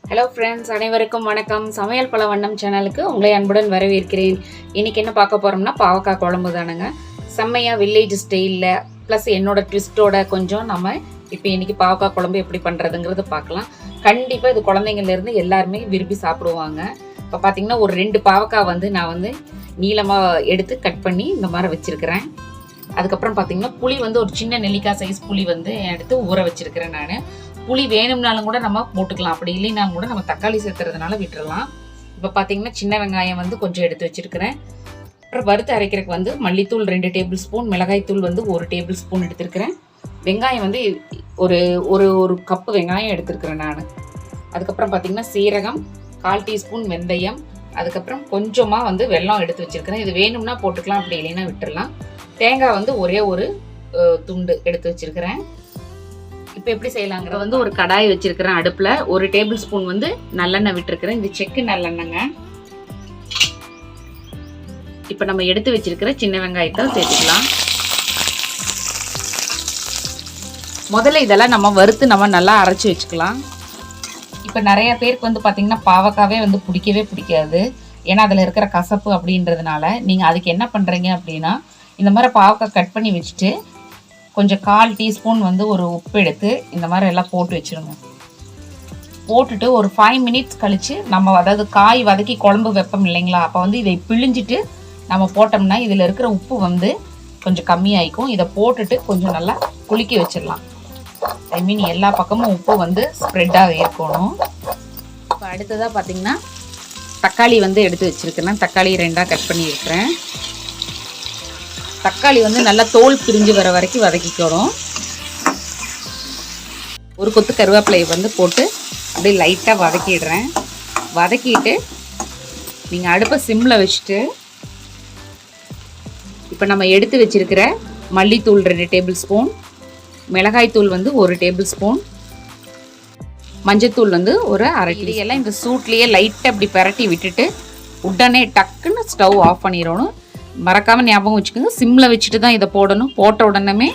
Hello friends, அனைவருக்கும் வணக்கம். சமையல் பல வண்ணம் சேனலுக்கு உங்களை அன்புடன் வரவேற்கிறேன். இன்றைக்கி என்ன பார்க்க போகிறோம்னா பாவக்காய் குழம்பு தானுங்க. செம்மையாக வில்லேஜ் ஸ்டைலில் ப்ளஸ் என்னோட ட்விஸ்ட்டோட கொஞ்சம் நம்ம இப்போ இன்றைக்கி பாவக்காய் குழம்பு எப்படி பண்ணுறதுங்கிறது பார்க்கலாம். கண்டிப்பாக இது குழந்தைங்கள்லேருந்து எல்லாருமே விரும்பி சாப்பிடுவாங்க. இப்போ பார்த்திங்கன்னா ஒரு 2 பாவக்காய் நான் நீளமாக எடுத்து கட் பண்ணி இந்த மாதிரி வச்சுருக்கிறேன். அதுக்கப்புறம் பார்த்திங்கன்னா புளி ஒரு சின்ன நெல்லிக்காய் சைஸ் புளி எடுத்து ஊற வச்சுருக்கிறேன். நான் புளி வேணும்னாலும் கூட நம்ம போட்டுக்கலாம், அப்படி இல்லைனாலும் கூட நம்ம தக்காளி சேர்த்துறதுனால விட்டுறலாம். இப்போ பார்த்தீங்கன்னா சின்ன வெங்காயம் கொஞ்சம் எடுத்து வச்சுருக்கிறேன். அப்புறம் வறுத்து அரைக்கிறதுக்கு மல்லித்தூள் 2 டேபிள் ஸ்பூன், மிளகாய்த்தூள் 1 டேபிள் ஸ்பூன் எடுத்துருக்கிறேன். வெங்காயம் ஒரு ஒரு ஒரு கப்பு வெங்காயம் எடுத்துருக்கிறேன் நான். அதுக்கப்புறம் பார்த்திங்கன்னா சீரகம், 1/4 டீஸ்பூன் வெந்தயம், அதுக்கப்புறம் கொஞ்சமாக வெல்லம் எடுத்து வச்சுருக்கிறேன். இது வேணும்னா போட்டுக்கலாம், அப்படி இல்லைன்னா விட்டுடலாம். தேங்காய் ஒரே ஒரு துண்டு எடுத்து வச்சுருக்கிறேன். இப்போ எப்படி செய்யலாங்கிற ஒரு கடாய் வச்சிருக்கிறேன். அடுப்பில் 1 டேபிள் ஸ்பூன் நல்லெண்ணெய் விட்டுருக்கிறேன். இது செக்கு நல்லெண்ணெய்ங்க. இப்போ நம்ம எடுத்து வச்சிருக்கிற சின்ன வெங்காயத்தை சேர்த்துக்கலாம். முதல்ல இதெல்லாம் நம்ம வறுத்து நம்ம நல்லா அரைச்சி வச்சுக்கலாம். இப்போ நிறைய பேருக்கு பார்த்தீங்கன்னா பாவக்காவே பிடிக்கவே பிடிக்காது, ஏன்னா அதில் இருக்கிற கசப்பு அப்படின்றதுனால. நீங்கள் அதுக்கு என்ன பண்ணுறீங்க அப்படின்னா, இந்த மாதிரி பாவக்காய் கட் பண்ணி வச்சுட்டு கொஞ்சம் 1/4 டீஸ்பூன் ஒரு உப்பு எடுத்து இந்த மாதிரி எல்லாம் போட்டு வச்சுருங்க. போட்டுட்டு ஒரு 5 மினிட்ஸ் கழித்து நம்ம அதாவது காய் வதக்கி குழம்பு வைப்போம் இல்லைங்களா, அப்போ இதை பிழிஞ்சிட்டு நம்ம போட்டோம்னா இதில் இருக்கிற உப்பு கொஞ்சம் கம்மியாயிக்கும். இதை போட்டுட்டு கொஞ்சம் நல்லா குலுக்கி வச்சிடலாம். ஐ மீன் எல்லா பக்கமும் உப்பு ஸ்ப்ரெட்டாக இருக்கணும். இப்போ அடுத்ததாக பார்த்திங்கன்னா தக்காளி எடுத்து வச்சுருக்கேன். தக்காளி 2ஆக கட் பண்ணி இருக்கிறேன். தக்காளி நல்லா தோல் பிரிஞ்சு வர வரைக்கும் வதக்கிக்கணும். ஒரு கொத்து கருவேப்பிலையை போட்டு அப்படியே லைட்டாக வதக்கிடுறேன். வதக்கிட்டு நீங்கள் அடுப்பை சிம்மில் வச்சுட்டு இப்போ நம்ம எடுத்து வச்சுருக்கிற மல்லித்தூள் 2 டேபிள் ஸ்பூன், மிளகாய்த்தூள் 1 டேபிள் ஸ்பூன், மஞ்சத்தூள் ஒரு அரை டீ எல்லாம் இந்த சூட்லேயே லைட்டாக அப்படி பரட்டி விட்டுட்டு உடனே டக்குன்னு ஸ்டவ் ஆஃப் பண்ணிடணும். மறக்காமல் ஞாபகம் வச்சுக்கோங்க, சிம்மில் வச்சுட்டு தான் இதை போடணும். போட்ட உடனே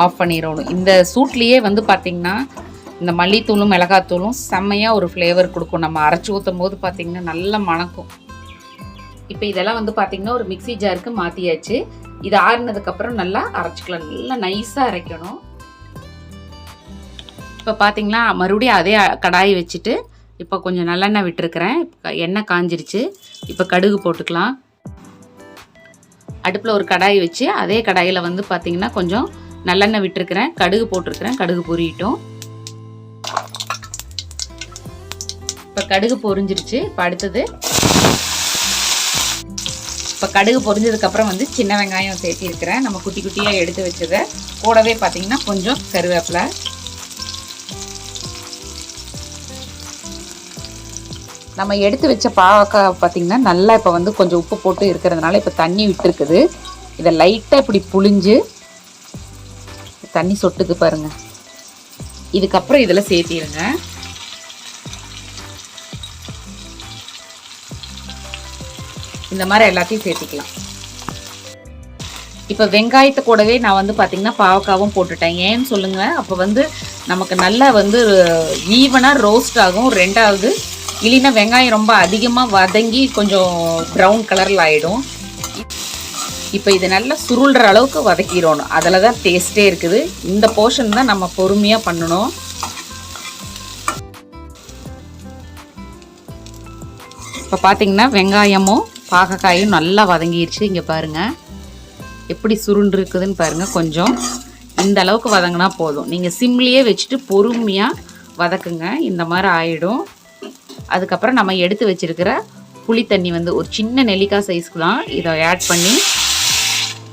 ஆஃப் பண்ணிடணும். இந்த சூட்லேயே பார்த்திங்கன்னா இந்த மல்லித்தூளும் மிளகாத்தூளும் செம்மையாக ஒரு ஃப்ளேவர் கொடுக்கும். நம்ம அரைச்சி ஊற்றும் போது பார்த்திங்கன்னா நல்லா மணக்கும். இப்போ இதெல்லாம் பார்த்திங்கன்னா ஒரு மிக்ஸி ஜாருக்கு மாற்றியாச்சு. இது ஆறுனதுக்கப்புறம் நல்லா அரைச்சிக்கலாம். நல்லா நைஸாக அரைக்கணும். இப்போ பார்த்திங்கன்னா மறுபடியும் அதே கடாயை வச்சுட்டு இப்போ கொஞ்சம் நல்லெண்ணெய் விட்டுருக்கிறேன். எண்ணெய் காஞ்சிருச்சு. இப்போ கடுகு போட்டுக்கலாம். அடுப்பில் ஒரு கடாய் வச்சு அதே கடாயில் பார்த்திங்கன்னா கொஞ்சம் நல்லெண்ணெய் விட்டுருக்கிறேன். கடுகு போட்டிருக்கிறேன். கடுகு பொரியட்டும். இப்போ கடுகு பொரிஞ்சிருச்சு. இப்போ அடுத்தது இப்போ கடுகு பொரிஞ்சதுக்கப்புறம் சின்ன வெங்காயம் சேர்த்திருக்கிறேன். நம்ம குட்டி குட்டியாக எடுத்து வச்சதை கூடவே பார்த்திங்கன்னா கொஞ்சம் கருவேப்பிலை, நம்ம எடுத்து வச்ச பாவக்காய் பார்த்திங்கன்னா நல்லா இப்போ கொஞ்சம் உப்பு போட்டு இருக்கிறதுனால இப்போ தண்ணி விட்டுருக்குது. இதை லைட்டாக இப்படி புழிஞ்சு தண்ணி சொட்டுது பாருங்கள். இதுக்கப்புறம் இதில் சேர்த்திடுங்க. இந்த மாதிரி எல்லாத்தையும் சேர்த்திக்கலாம். இப்போ வெங்காயத்தை கூடவே நான் பார்த்திங்கன்னா பாவக்காவும் போட்டுட்டேன். ஏன்னு சொல்லுங்கள், அப்போ நமக்கு நல்லா ஈவனாக ரோஸ்ட் ஆகும். 2வது இல்லைன்னா வெங்காயம் ரொம்ப அதிகமாக வதங்கி கொஞ்சம் ப்ரௌன் கலரில் ஆகிடும். இப்போ இது நல்லா சுருள்ற அளவுக்கு வதக்கிடணும். அதில் தான் டேஸ்ட்டே இருக்குது. இந்த போர்ஷன் தான் நம்ம பொறுமையாக பண்ணணும். இப்போ பார்த்திங்கன்னா வெங்காயமும் பாகக்காயும் நல்லா வதங்கிடுச்சு. இங்கே பாருங்கள் எப்படி சுருண்டு இருக்குதுன்னு பாருங்கள். கொஞ்சம் இந்த அளவுக்கு வதங்கினா போதும். நீங்கள் சிம்லேயே வச்சுட்டு பொறுமையாக வதக்குங்க. இந்த மாதிரி ஆகிடும். அதுக்கப்புறம் நம்ம எடுத்து வச்சுருக்கிற புளி தண்ணி ஒரு சின்ன நெல்லிக்காய் சைஸ்க்கு தான் இதை ஆட் பண்ணி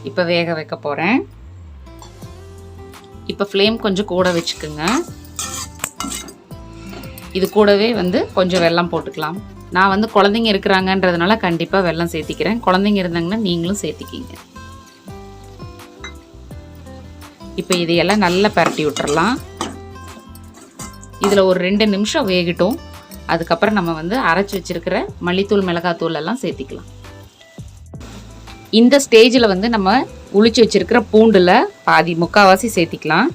இப்போ வேக வைக்க போகிறேன். இப்போ ஃப்ளேம் கொஞ்சம் கூட வச்சுக்கோங்க. இது கூடவே கொஞ்சம் வெல்லம் போட்டுக்கலாம். நான் குழந்தைங்க இருக்கிறாங்கன்றதுனால கண்டிப்பாக வெல்லம் சேர்த்திக்கிறேன். குழந்தைங்க இருந்தாங்கன்னா நீங்களும் சேர்த்திக்கிங்க. இப்போ இதையெல்லாம் நல்லா பரட்டி விட்டுறலாம். இதில் ஒரு 2 நிமிஷம் வேகட்டும். அதுக்கப்புறம் நம்ம அரைச்சி வச்சுருக்கிற மல்லித்தூள் மிளகாத்தூள் எல்லாம் சேர்த்திக்கலாம். இந்த ஸ்டேஜில் நம்ம உளிச்சு வச்சுருக்கிற பூண்டில் பாதி முக்கால்வாசி சேர்த்திக்கலாம்.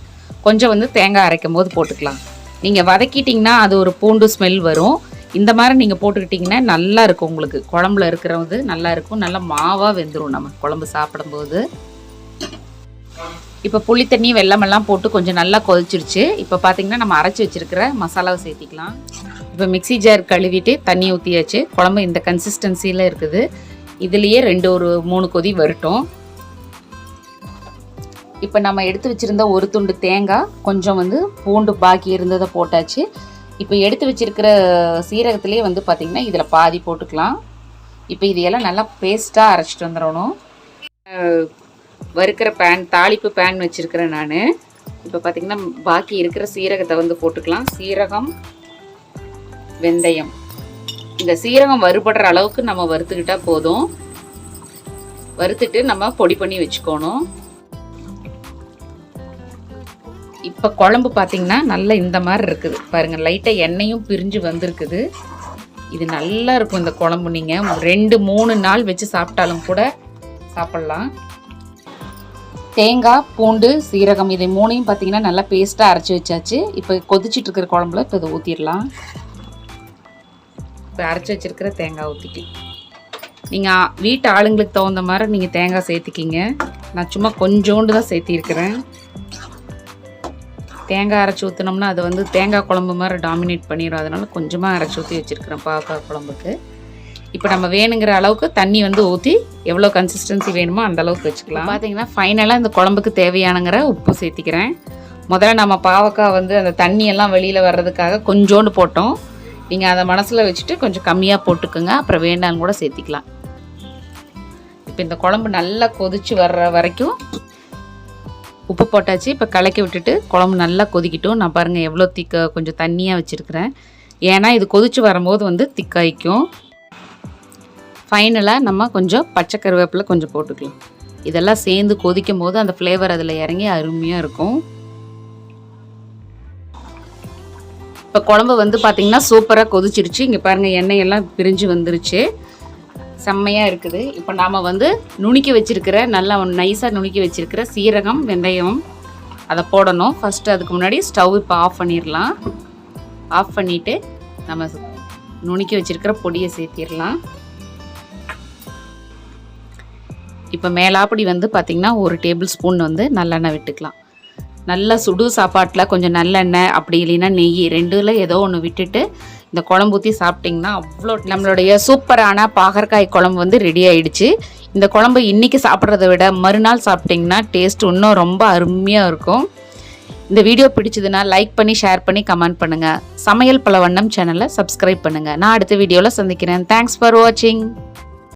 கொஞ்சம் தேங்காய் அரைக்கும் போது போட்டுக்கலாம். நீங்கள் வதக்கிட்டிங்கன்னா அது ஒரு பூண்டு ஸ்மெல் வரும். இந்த மாதிரி நீங்கள் போட்டுக்கிட்டிங்கன்னா நல்லா இருக்கும். உங்களுக்கு குழம்புல இருக்கிறது நல்லா இருக்கும். நல்லா மாவாக வெந்துடும் நம்ம குழம்பு சாப்பிடும்போது. இப்போ புளி தண்ணி வெல்லமெல்லாம் போட்டு கொஞ்சம் நல்லா கொதிச்சிருச்சு. இப்போ பார்த்திங்கன்னா நம்ம அரைச்சி வச்சுருக்கிற மசாலாவை சேர்த்திக்கலாம். இப்போ மிக்ஸி ஜார் கழுவிட்டு தண்ணி ஊற்றியாச்சு. குழம்பு இந்த கன்சிஸ்டன்சியில் இருக்குது. இதுலேயே 3 கொதி வரட்டும். இப்போ நம்ம எடுத்து வச்சுருந்த ஒரு துண்டு தேங்காய், கொஞ்சம் வந்து பூண்டு பாக்கி இருந்ததை போட்டாச்சு. இப்போ எடுத்து வச்சுருக்கிற சீரகத்துலேயே வந்து பார்த்திங்கன்னா இதில் பாதி போட்டுக்கலாம். இப்போ இதையெல்லாம் நல்லா பேஸ்ட்டாக அரைச்சிட்டு வந்துடணும். வறுக்கிற தாளிப்பு பேன் வச்சுருக்கிறேன் நான். இப்போ பார்த்திங்கன்னா பாக்கி இருக்கிற சீரகத்தை வந்து போட்டுக்கலாம். சீரகம், வெந்தயம். இந்த சீரகம் வறுபடுற அளவுக்கு நம்ம வறுத்துக்கிட்டால் போதும். வறுத்துட்டு நம்ம பொடி பண்ணி வச்சுக்கணும். இப்போ குழம்பு பார்த்திங்கன்னா நல்லா இந்த மாதிரி இருக்குது பாருங்கள். லைட்டாக எண்ணெயும் பிரிஞ்சு வந்திருக்குது. இது நல்லா இருக்கும் இந்த குழம்பு. நீங்கள் 2-3 நாள் வச்சு சாப்பிட்டாலும் கூட சாப்பிட்லாம். தேங்காய், பூண்டு, சீரகம் இதை 3ஐயும் பார்த்திங்கன்னா நல்லா பேஸ்ட்டாக அரைச்சி வச்சாச்சு. இப்போ கொதிச்சிட்டு இருக்கிற குழம்புல இப்போ இதை ஊற்றிடலாம். இப்போ அரைச்சி வச்சுருக்கிற தேங்காய் ஊற்றிட்டு நீங்கள் வீட்டு ஆளுங்களுக்கு தகுந்த மாதிரி நீங்கள் தேங்காய் சேர்த்துக்கிங்க. நான் சும்மா கொஞ்சோண்டு தான் சேர்த்திருக்கிறேன். தேங்காய் அரைச்சி ஊற்றினோம்னா அது வந்து தேங்காய் குழம்பு மாதிரி டாமினேட் பண்ணிடும். அதனால் கொஞ்சமாக அரைச்சி ஊற்றி வச்சுருக்கிறேன் பாவக்காய் குழம்புக்கு. இப்போ நம்ம வேணுங்கிற அளவுக்கு தண்ணி வந்து ஊற்றி எவ்வளோ கன்சிஸ்டன்சி வேணுமோ அந்த அளவுக்கு வச்சுக்கலாம். பார்த்தீங்கன்னா ஃபைனலாக இந்த குழம்புக்கு தேவையானங்கிற உப்பு சேர்த்திக்கிறேன். முதல்ல நம்ம பாவக்காய் வந்து அந்த தண்ணியெல்லாம் வெளியில் வர்றதுக்காக கொஞ்சோண்டு போட்டோம். நீங்கள் அதை மனசில் வச்சுட்டு கொஞ்சம் கம்மியாக போட்டுக்கோங்க. அப்புறம் வேண்டாலும் கூட சேர்த்திக்கலாம். இப்போ இந்த குழம்பு நல்லா கொதித்து வர்ற வரைக்கும் உப்பு போட்டாச்சு. இப்போ கலக்கி விட்டுட்டு குழம்பு நல்லா கொதிக்கிட்டும். நான் பாருங்கள் எவ்வளோ கொஞ்சம் தண்ணியாக வச்சுருக்கிறேன். ஏன்னா இது கொதித்து வரும்போது வந்து திக்காய்க்கும். ஃபைனலாக நம்ம கொஞ்சம் பச்சை கருவேப்பிலை கொஞ்சம் போட்டுக்கலாம். இதெல்லாம் சேர்ந்து கொதிக்கும் போது அந்த ஃப்ளேவர் அதில் இறங்கி அருமையாக இருக்கும். இப்போ குழம்பு வந்து பார்த்திங்கன்னா சூப்பராக கொதிச்சிருச்சு. இங்கே பாருங்கள் எண்ணெயெல்லாம் பிரிஞ்சு வந்துருச்சு. செம்மையாக இருக்குது. இப்போ நாம் வந்து நுணுக்கி வச்சுருக்கிற நல்லா நைஸாக நுணுக்கி வச்சுருக்கிற சீரகம், வெந்தயம் அதை போடணும். ஃபஸ்ட்டு அதுக்கு முன்னாடி ஸ்டவ் இப்போ ஆஃப் பண்ணிடலாம். ஆஃப் பண்ணிவிட்டு நம்ம நுணுக்கி வச்சுருக்கிற பொடியை சேர்த்திடலாம். இப்போ மேலாப்படி வந்து பார்த்திங்கன்னா 1 டேபிள் ஸ்பூன் வந்து நல்லெண்ணெய் விட்டுக்கலாம். நல்லா சுடு சாப்பாட்டில் கொஞ்சம் நல்லெண்ணெய் அப்படி இல்லைன்னா நெய் 2ல் ஏதோ ஒன்று விட்டுட்டு இந்த குழம்பு ஊற்றி சாப்பிட்டிங்கன்னா அவ்வளோ நம்மளுடைய சூப்பரான பாகற்காய் குழம்பு வந்து ரெடி ஆகிடுச்சு. இந்த குழம்பு இன்றைக்கி சாப்பிட்றத விட மறுநாள் சாப்பிட்டிங்கன்னா டேஸ்ட் இன்னும் ரொம்ப அருமையாக இருக்கும். இந்த வீடியோ பிடிச்சதுன்னா லைக் பண்ணி, ஷேர் பண்ணி, கமெண்ட் பண்ணுங்கள். சமையல் பல வண்ணம் சேனலை சப்ஸ்கிரைப் பண்ணுங்கள். நான் அடுத்த வீடியோவில் சந்திக்கிறேன். தேங்க்ஸ் ஃபார் வாட்சிங்.